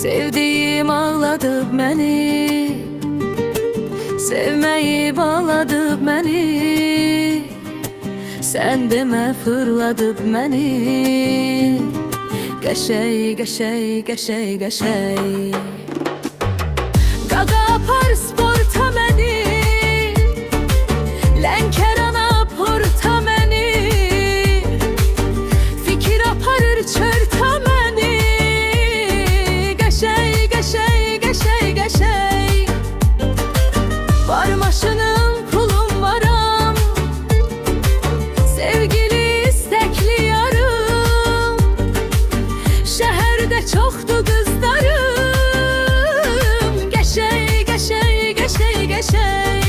Sevdiğim ağladı beni, sevmeyi bağladı beni. Sen deme fırladı beni. Qəşəy, qəşəy, qəşəy, qəşəy. Qaqa apar sporta məni, Lənkərana porta məni. Fikir aparır çörta məni. Qəşəy, qəşəy, qəşəy, qəşəy. Var maşınım, pulum varam, sevgili istekli yarım. Şəhərdə çoxdur qızlarım. Qəşəy, qəşəy, qəşəy, qəşəy.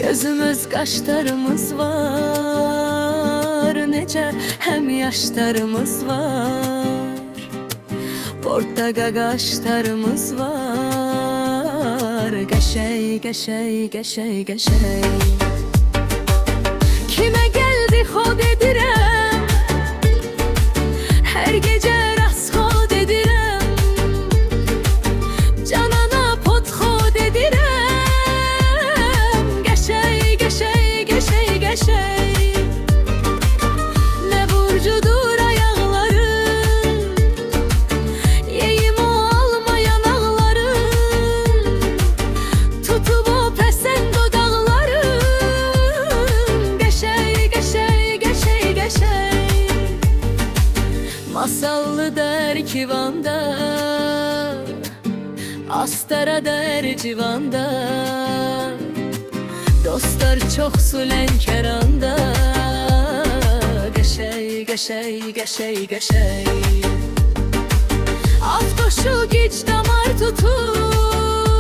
Gözümüz qaşlarımız var, necə həm yaşlarımız var. Portaqa qaşlarımız var. Qəşəy, qəşəy, qəşəy, qəşəy. Kimə gəldi xod edirəm, hər gecə rasxod edirəm. Canana pot xod edirəm. Qəşəy, qəşəy, qəşəy, qəşəy. Nə burcudur ayaqlarım, yeyim o almayan ağlarım. Tutub o pəsən dodaqlarım. Qəşəy, qəşəy, qəşəy, qəşəy. Masallı der kivanda, astara der civanda. Dostlar çoxsu Lənkəranda. Qəşəy, qəşəy, qəşəy, qəşəy. Avtoşu gic damar tutub,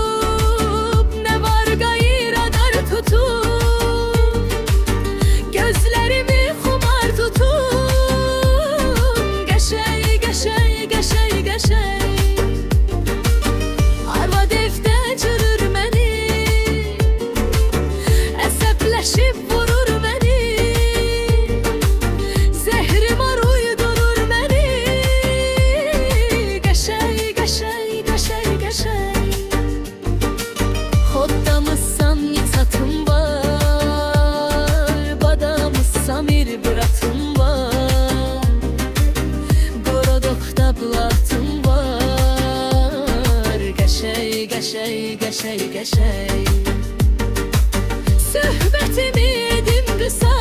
nə var qayır adar tutub. Gözlərimi xumar tutub. Qəşəy, qəşəy, qəşəy, qəşəy. Arvad evdə cırır məni, əsəbləşib vurur məni. Zəhrimar uydurur məni. Qəşəy, qəşəy, qəşəy, qəşəy. Xoddamızsan niçatım var, badamızsan bir bıratım var. Qorodokda blatım var. Qəşəy, qəşəy, qəşəy, qəşəy. Söhbətimi edim qısa,